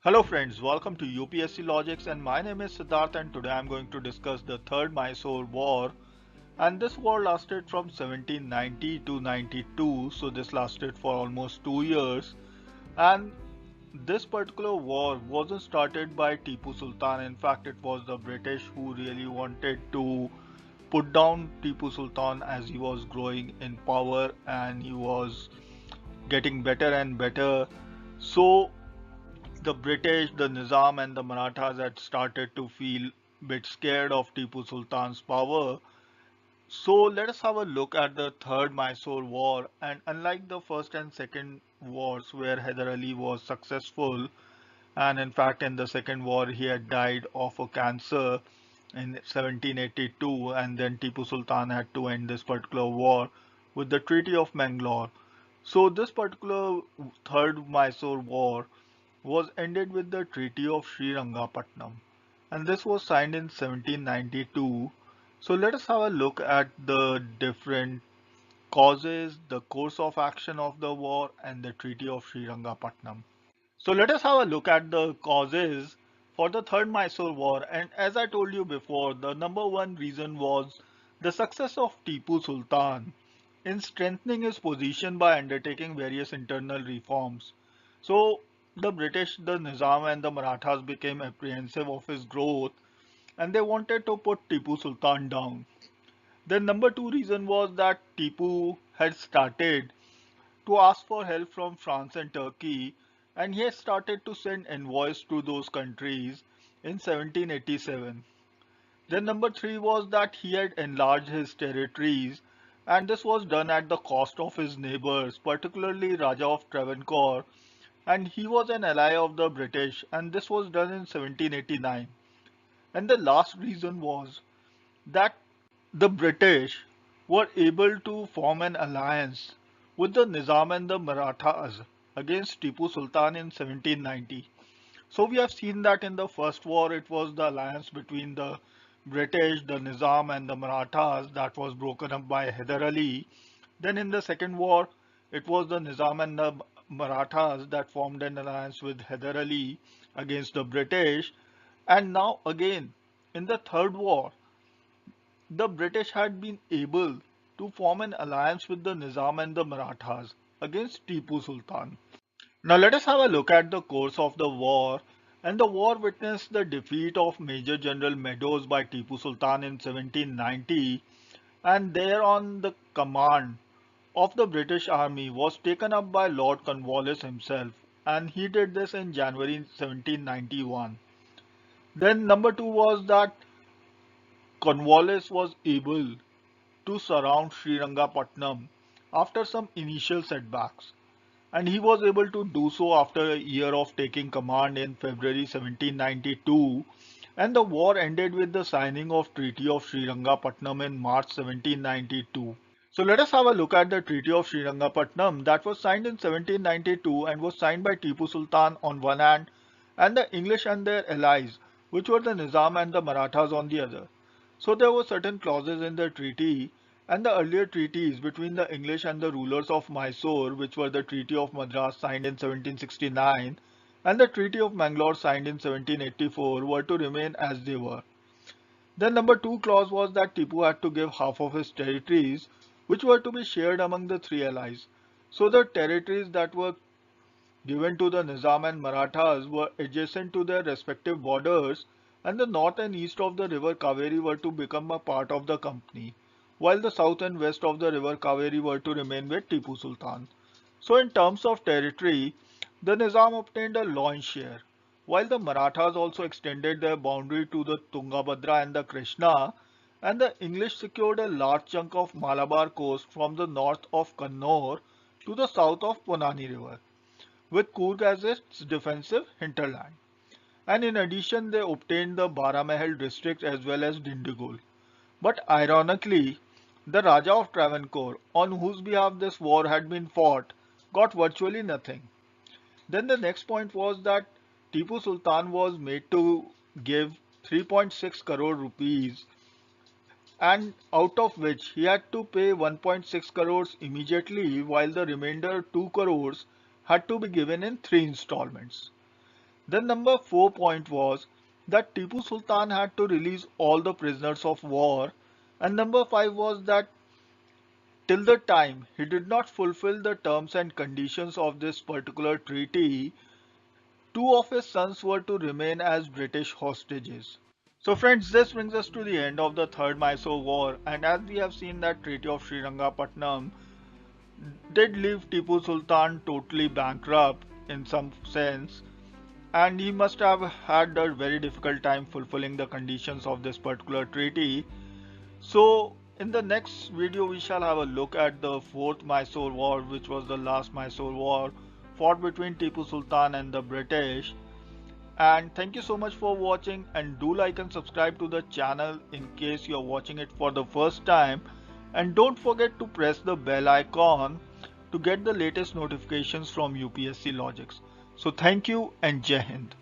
Hello friends, welcome to UPSC Logics and my name is Siddharth and today I'm going to discuss the Third Mysore War, and this war lasted from 1790 to 92, so this lasted for almost 2 years. And this particular war wasn't started by Tipu Sultan. In fact, it was the British who really wanted to put down Tipu Sultan as he was growing in power and he was getting better and better. So the British, the Nizam and the Marathas had started to feel a bit scared of Tipu Sultan's power. So let us have a look at the Third Mysore War, and unlike the first and second wars where Hyder Ali was successful, and in fact in the second war he had died of a cancer in 1782, and then Tipu Sultan had to end this particular war with the Treaty of Mangalore. So this particular Third Mysore War was ended with the Treaty of Seringapatam, and this was signed in 1792. So let us have a look at the different causes, the course of action of the war, and the Treaty of Seringapatam. So let us have a look at the causes for the Third Mysore War, and as I told you before, the number one reason was the success of Tipu Sultan in strengthening his position by undertaking various internal reforms. So the British, the Nizam and the Marathas became apprehensive of his growth and they wanted to put Tipu Sultan down. The number two reason was that Tipu had started to ask for help from France and Turkey, and he had started to send envoys to those countries in 1787. Then number three was that he had enlarged his territories, and this was done at the cost of his neighbors, particularly Raja of Travancore, and he was an ally of the British, and this was done in 1789. And the last reason was that the British were able to form an alliance with the Nizam and the Marathas against Tipu Sultan in 1790. So we have seen that in the first war it was the alliance between the British, the Nizam and the Marathas that was broken up by Hyder Ali. Then in the second war it was the Nizam and the Marathas that formed an alliance with Hyder Ali against the British. And now again in the third war the British had been able to form an alliance with the Nizam and the Marathas against Tipu Sultan. Now let us have a look at the course of the war, and the war witnessed the defeat of Major General Meadows by Tipu Sultan in 1790, and thereon the command of the British army was taken up by Lord Cornwallis himself, and he did this in January 1791. Then number two was that Cornwallis was able to surround Srirangapatnam after some initial setbacks, and he was able to do so after a year of taking command in February 1792, and the war ended with the signing of Treaty of Srirangapatnam in March 1792. So let us have a look at the Treaty of Srirangapatnam that was signed in 1792 and was signed by Tipu Sultan on one hand and the English and their allies, which were the Nizam and the Marathas, on the other. So there were certain clauses in the treaty and the earlier treaties between the English and the rulers of Mysore, which were the Treaty of Madras signed in 1769 and the Treaty of Mangalore signed in 1784, were to remain as they were. The number two clause was that Tipu had to give half of his territories, which were to be shared among the three allies. So the territories that were given to the Nizam and Marathas were adjacent to their respective borders, and the north and east of the river Kaveri were to become a part of the company, while the south and west of the river Kaveri were to remain with Tipu Sultan. So in terms of territory, the Nizam obtained a loin share, while the Marathas also extended their boundary to the Tungabhadra and the Krishna, and the English secured a large chunk of Malabar coast from the north of Kannur to the south of Ponani River, with Coorg as its defensive hinterland. And in addition, they obtained the Baramahal district as well as Dindigul. But ironically, the Raja of Travancore, on whose behalf this war had been fought, got virtually nothing. Then the next point was that Tipu Sultan was made to give 3.6 crore rupees, and out of which he had to pay 1.6 crores immediately, while the remainder 2 crores had to be given in three installments. Then number 4 point was that Tipu Sultan had to release all the prisoners of war, and number 5 was that till the time he did not fulfill the terms and conditions of this particular treaty, two of his sons were to remain as British hostages. So friends, this brings us to the end of the Third Mysore War, and as we have seen that Treaty of Seringapatam did leave Tipu Sultan totally bankrupt in some sense, and he must have had a very difficult time fulfilling the conditions of this particular treaty. So in the next video we shall have a look at the fourth Mysore War, which was the last Mysore War fought between Tipu Sultan and the British. And thank you so much for watching, and do like and subscribe to the channel in case you are watching it for the first time, and don't forget to press the bell icon to get the latest notifications from UPSC Logics. So thank you and Jai Hind.